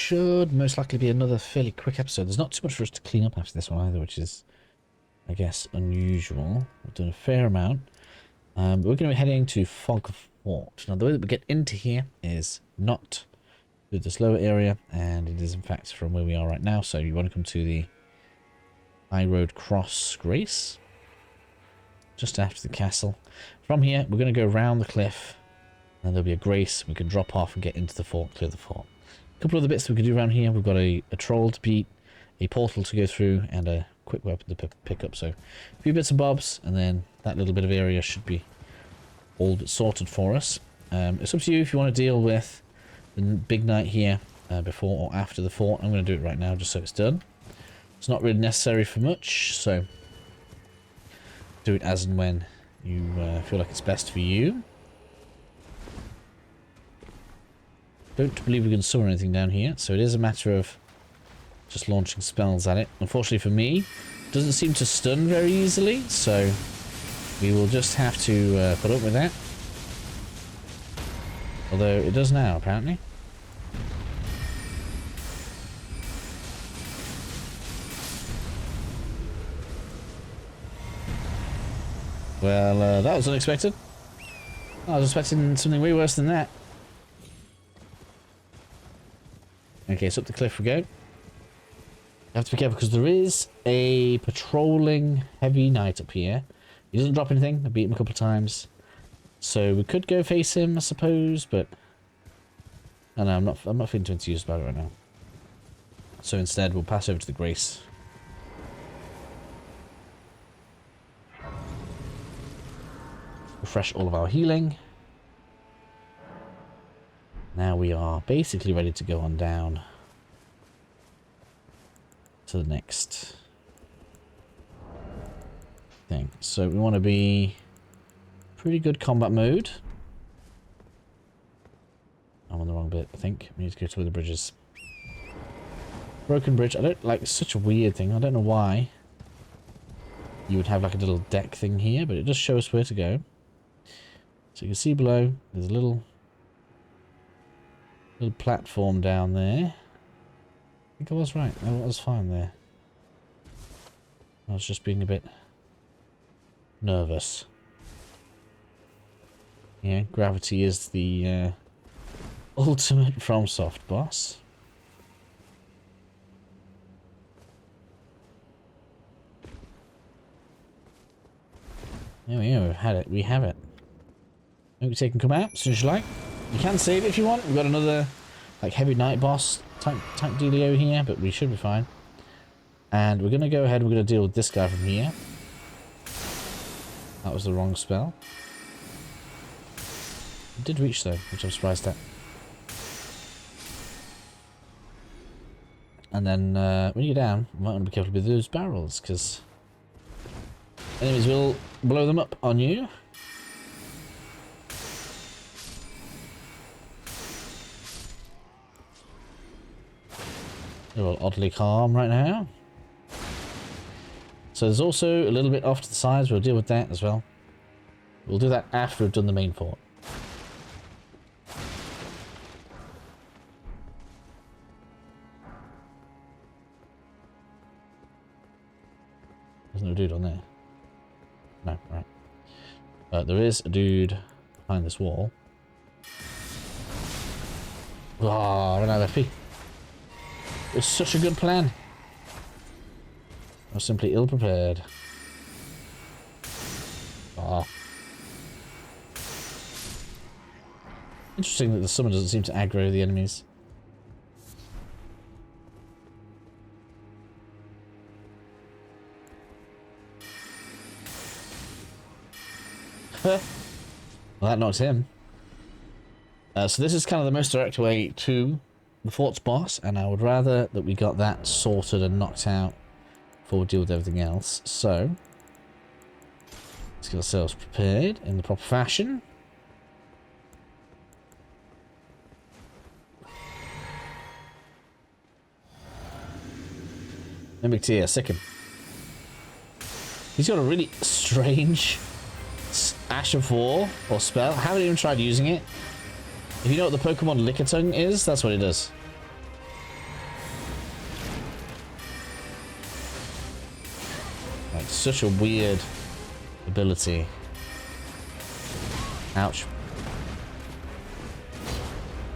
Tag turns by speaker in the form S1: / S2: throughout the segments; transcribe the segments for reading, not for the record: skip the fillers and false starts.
S1: should most likely be another fairly quick episode. There's not too much for us to clean up after this one either, which is, I guess, unusual. We've done a fair amount. But we're going to be heading to Fog Fort. Now, the way that we get into here is not through this lower area, and it is, in fact, from where we are right now. So you want to come to the High Road Cross Grace, just after the castle. From here, we're going to go around the cliff, and there'll be a grace. We can drop off and get into the fort, clear the fort. A couple of the bits that we can do around here. We've got a troll to beat, a portal to go through, and a quick weapon to pick up. So a few bits and bobs, and then that little bit of area should be all but sorted for us. It's up to you if you want to deal with the big knight here before or after the fort. I'm going to do it right now just so it's done. It's not really necessary for much, so do it as and when you feel like it's best for you. Don't believe we can summon anything down here, so it is a matter of just launching spells at it. Unfortunately for me, it doesn't seem to stun very easily, so we will just have to put up with that. Although it does now, apparently. Well, that was unexpected. I was expecting something way worse than that. Okay, so up the cliff we go. You have to be careful because there is a patrolling heavy knight up here. He doesn't drop anything. I beat him a couple of times. So we could go face him, I suppose, but I don't know, I'm not feeling too enthused about it right now. So instead we'll pass over to the Grace. Refresh all of our healing. Now we are basically ready to go on down to the next thing. So we want to be pretty good combat mode. I'm on the wrong bit, I think. We need to go to where the bridge is. Broken bridge. I don't like, it's such a weird thing. I don't know why you would have like a little deck thing here, but it does show us where to go. So you can see below, there's a little platform down there. I think I was right. I was fine there. I was just being a bit nervous. Yeah, gravity is the ultimate FromSoft boss. There we go, we've had it. We have it. Maybe take and come out as soon as you like. You can save it if you want. We've got another like heavy knight boss type dealio here, but we should be fine. And we're going to go ahead and we're going to deal with this guy from here. That was the wrong spell. It did reach though, which I'm surprised at. And then when you get down, you might want to be careful with those barrels, because enemies will blow them up on you. They're all oddly calm right now. So there's also a little bit off to the sides. We'll deal with that as well. We'll do that after we've done the main fort. There's no dude on there. No, right. There is a dude behind this wall. Oh, I don't have FP. It was such a good plan. I was simply ill-prepared. Ah. Interesting that the summon doesn't seem to aggro the enemies. Well, that knocks him. So this is kind of the most direct way to the fort's boss, and I would rather that we got that sorted and knocked out before we deal with everything else. So let's get ourselves prepared in the proper fashion. Mimic tier, sick him. He's got a really strange Ash of War or spell. I haven't even tried using it. If you know what the Pokemon Lickitung is, that's what it does. Like, such a weird ability. Ouch.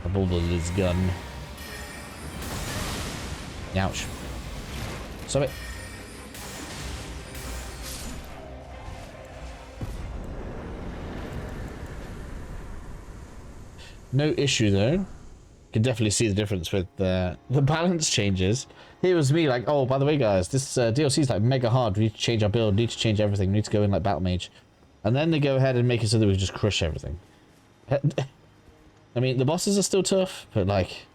S1: I bulbled his gun. Ouch. Stop it. No issue though. Can definitely see the difference with the balance changes. Here was me like, oh, by the way, guys, this DLC is like mega hard. We need to change our build. We need to change everything. We need to go in like Battle Mage. And then they go ahead and make it so that we just crush everything. I mean, the bosses are still tough, but like,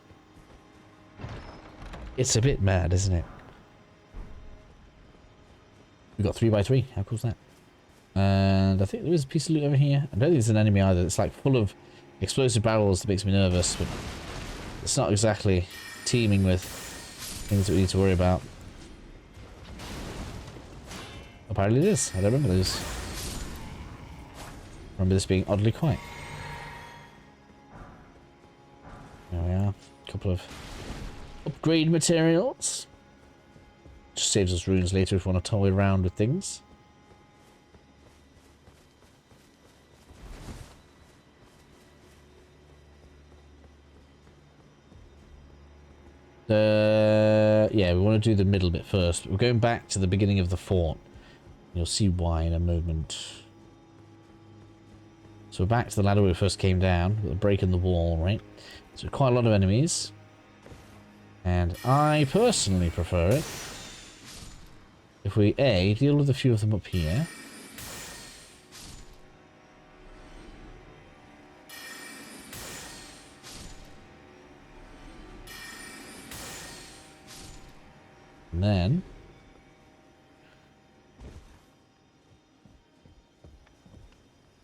S1: it's a bit mad, isn't it? We got 3x3. How cool is that? And I think there is a piece of loot over here. I don't think there's an enemy either. It's like full of explosive barrels that makes me nervous, but it's not exactly teeming with things that we need to worry about. Apparently it is. I don't remember those. I remember this being oddly quiet. There we are. A couple of upgrade materials. Just saves us runes later if we want to toy around with things. Yeah, we want to do the middle bit first. We're going back to the beginning of the fort. You'll see why in a moment. So we're back to the ladder where we first came down, with a break in the wall, right? So quite a lot of enemies. And I personally prefer it if we, A, deal with a few of them up here. And then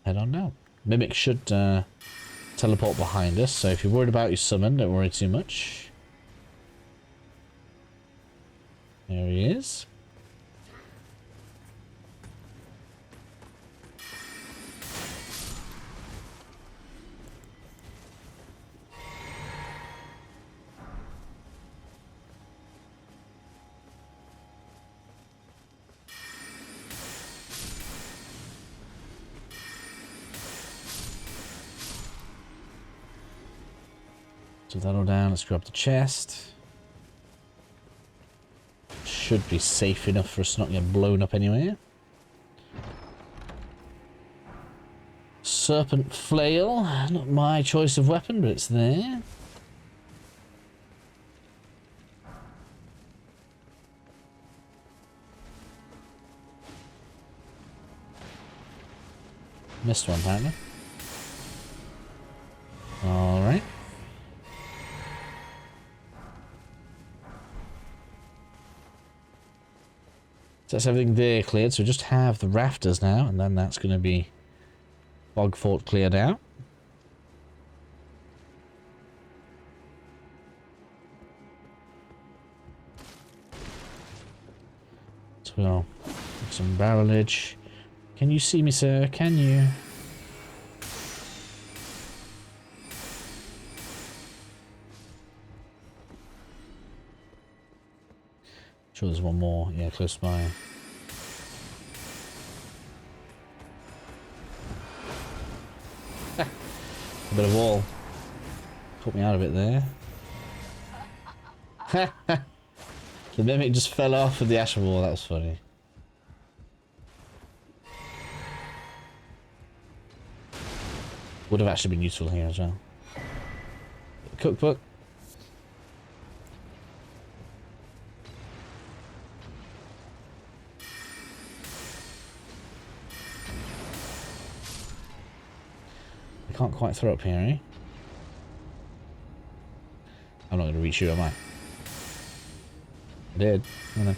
S1: head on down. Mimic should teleport behind us, so if you're worried about your summon, don't worry too much. There he is. So that all down, let's grab the chest. Should be safe enough for us not to get blown up anywhere. Serpent flail, not my choice of weapon, but it's there. Missed one apparently. Alright. So that's everything there cleared, so we just have the rafters now, and then that's going to be Bog Fort cleared out. So we'll get some barrelage. Can you see me, sir? Can you? Sure there's one more, yeah, close by. A bit of wall. Put me out of it there. The mimic just fell off with the ash wall, that was funny. Would have actually been useful here as well. Cookbook. I can't quite throw up here, eh? I'm not going to reach you, am I? I did. I know.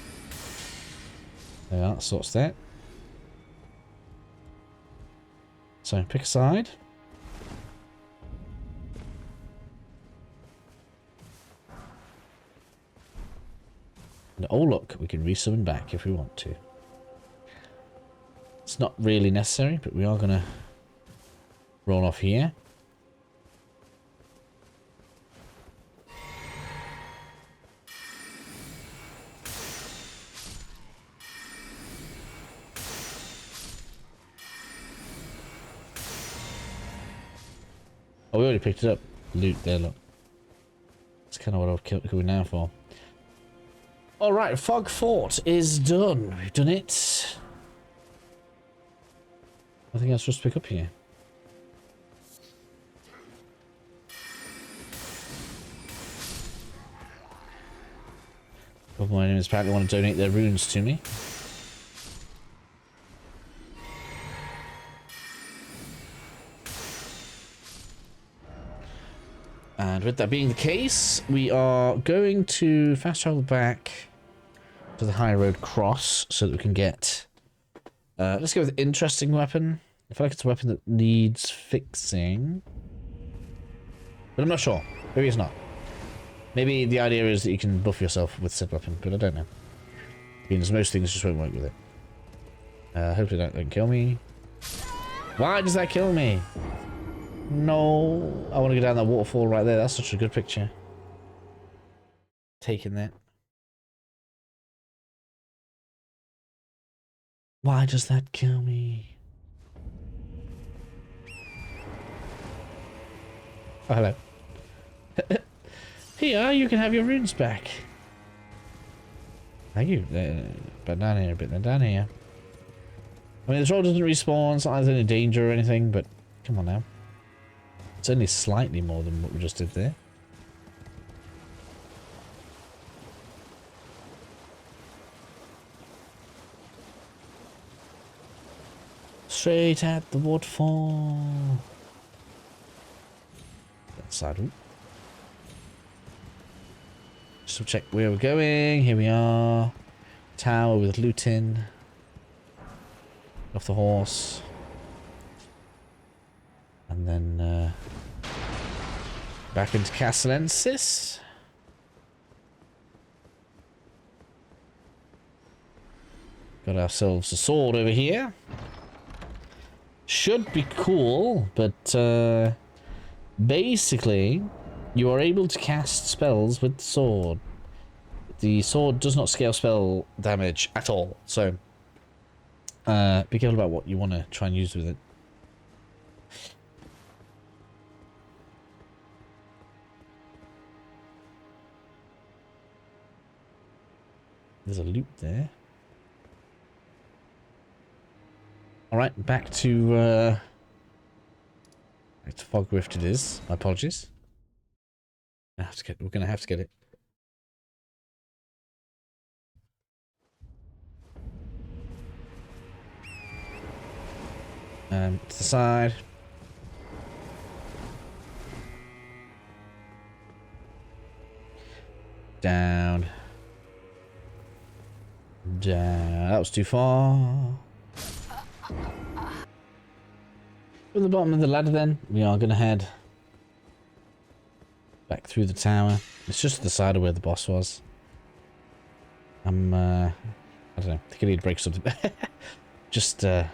S1: There we are, that sorts that. So, pick a side. And oh look, we can resummon back if we want to. It's not really necessary, but we are going to roll off here. Oh, we already picked it up. Loot there, look. That's kind of what I was going now for. Alright, Fog Fort is done. We've done it. Nothing else for us to pick up here. A couple more enemies apparently want to donate their runes to me. And with that being the case, we are going to fast travel back to the High Road Cross so that we can get... let's go with interesting weapon. I feel like it's a weapon that needs fixing. But I'm not sure. Maybe it's not. Maybe the idea is that you can buff yourself with said weapon, but I don't know. Because most things just won't work with it. Hopefully that don't kill me. Why does that kill me? No. I want to go down that waterfall right there. That's such a good picture. Taking that. Why does that kill me? Oh, hello. Here, you can have your runes back. Thank you. But down here, a bit down here. I mean, the troll doesn't respawn, it's not like there's any danger or anything, but come on now. It's only slightly more than what we just did there. Straight at the waterfall. That side. Ooh. Just to check where we're going. Here we are. Tower with looting. Off the horse. And then back into Castellensis. Got ourselves a sword over here. Should be cool, but basically you are able to cast spells with the sword. The sword does not scale spell damage at all, so be careful about what you want to try and use with it. There's a loop there. Alright, back to Fog Rift it is. My apologies. We're gonna have to get it. To the side. Down. Down. That was too far. From the bottom of the ladder then, we are going to head back through the tower. It's just the side of where the boss was. I don't know, I think I need to break something. Just going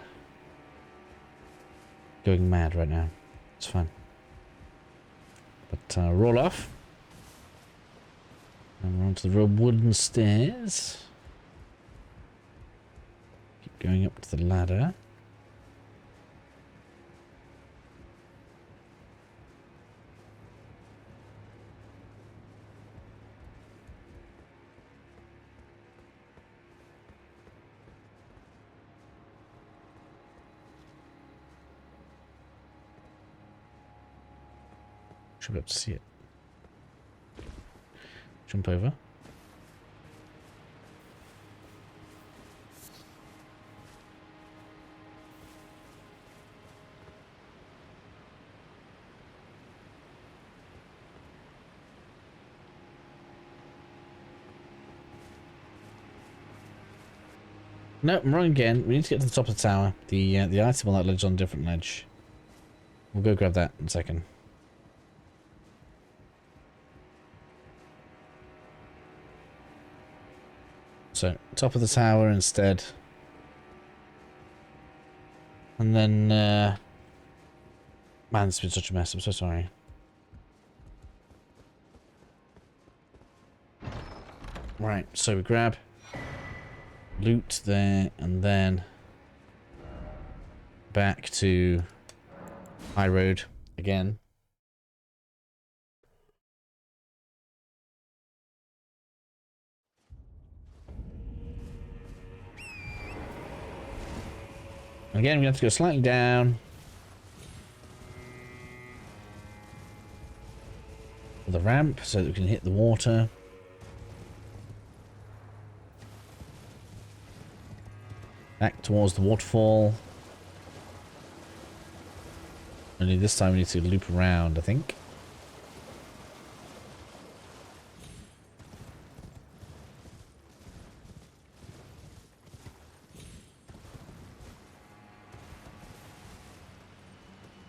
S1: mad right now. It's fine. But roll off. And we're onto the wooden stairs. Keep going up to the ladder. Should be able to see it. Jump over. No, I'm wrong again. We need to get to the top of the tower. The item on that ledge on a different ledge. We'll go grab that in a second. So, top of the tower instead. And then, man, it's been such a mess. I'm so sorry. Right, so we grab loot there, and then back to High Road again. Again, we have to go slightly down. For the ramp, so that we can hit the water. Back towards the waterfall. Only this time we need to loop around, I think.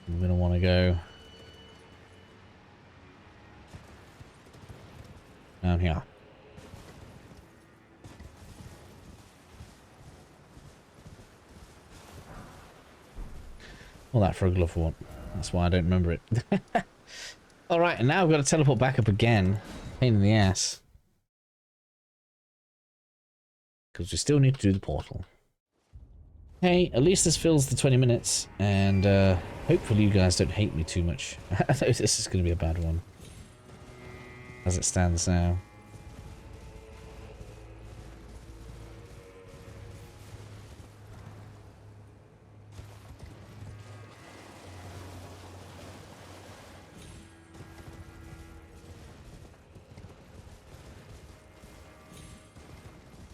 S1: I'm going to want to go down here. All that for a glove what? That's why I don't remember it. Alright, and now I've got to teleport back up again. Pain in the ass. Because we still need to do the portal. Hey, at least this fills the 20 minutes, and hopefully you guys don't hate me too much. I know this is going to be a bad one. As it stands now.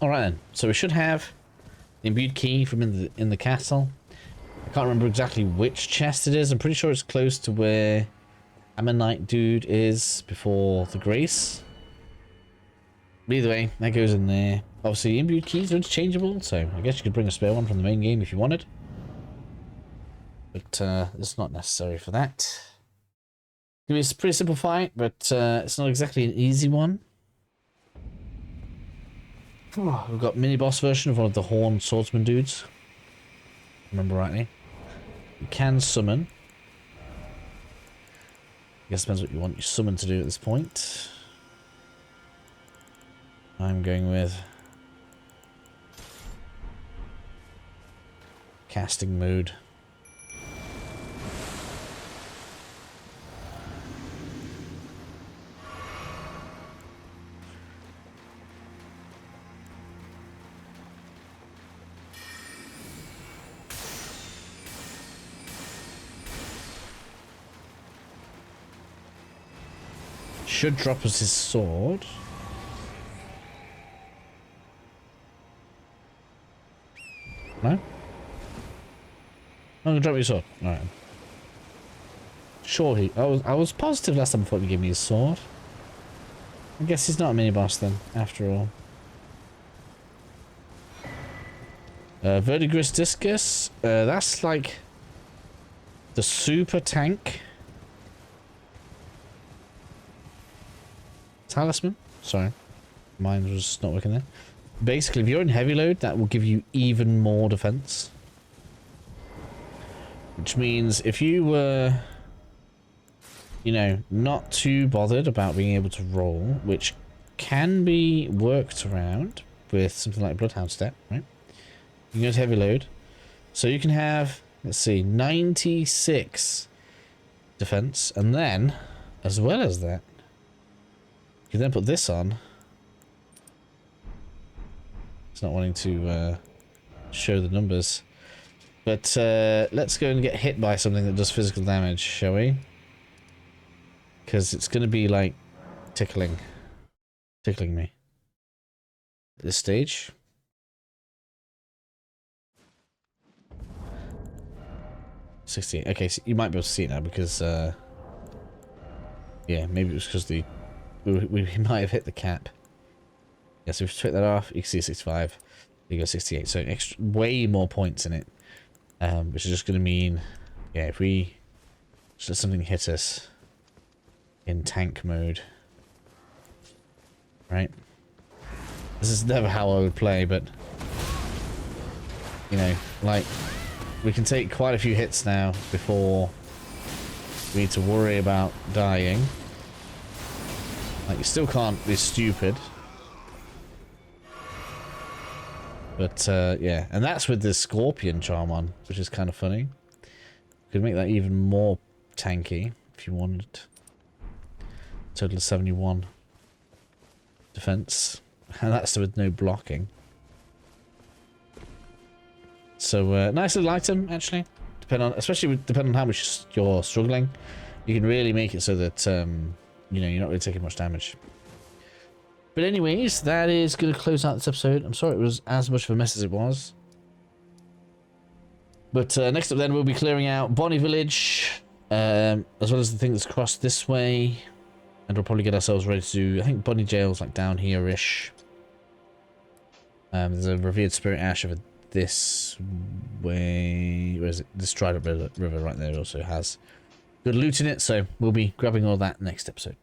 S1: Alright then, so we should have the imbued key from in the castle. I can't remember exactly which chest it is. I'm pretty sure it's close to where Ammonite dude is before the Grace. But either way, that goes in there. Obviously, imbued keys are interchangeable, so I guess you could bring a spare one from the main game if you wanted. But it's not necessary for that. It's a pretty simple fight, but it's not exactly an easy one. We've got mini-boss version of one of the horned swordsman dudes. Remember rightly. You can summon. I guess it depends what you want your summon to do at this point. I'm going with casting mode. Should drop us his sword. No? I'm gonna drop me his sword. Alright. Sure I was positive last time before he gave me his sword. I guess he's not a mini boss then, after all. Verdigris Discus. That's like the super tank. Talisman? Sorry. Mine was not working there. Basically, if you're in heavy load, that will give you even more defense. Which means if you were, you know, not too bothered about being able to roll, which can be worked around with something like Bloodhound Step, right? You can go to heavy load. So you can have, let's see, 96 defense, and then, as well as that, you can then put this on. It's not wanting to show the numbers. But let's go and get hit by something that does physical damage, shall we? Because it's going to be like tickling me at this stage. $68. Okay, so you might be able to see it now because yeah, maybe it was because we might have hit the cap. Yeah, so if you take that off, you can see 65. You go 68. So extra, way more points in it. Which is just going to mean, yeah, if we just let something hit us in tank mode, right? This is never how I would play, but you know, like we can take quite a few hits now before we need to worry about dying. Like, you still can't be stupid. But, yeah. And that's with the Scorpion charm on, which is kind of funny. Could make that even more tanky, if you wanted. Total of 71 defense. And that's with no blocking. So nice little item actually. Depending on how much you're struggling, you can really make it so that you know, you're not really taking much damage. But anyways, that is going to close out this episode. I'm sorry it was as much of a mess as it was. But next up then we'll be clearing out Bonnie Village, as well as the thing that's crossed this way. And we'll probably get ourselves ready to, I think Bonnie Jail's like down here-ish. There's a revered spirit ash over this way. Where is it? This dried up river right there also has good loot in it. So we'll be grabbing all that next episode.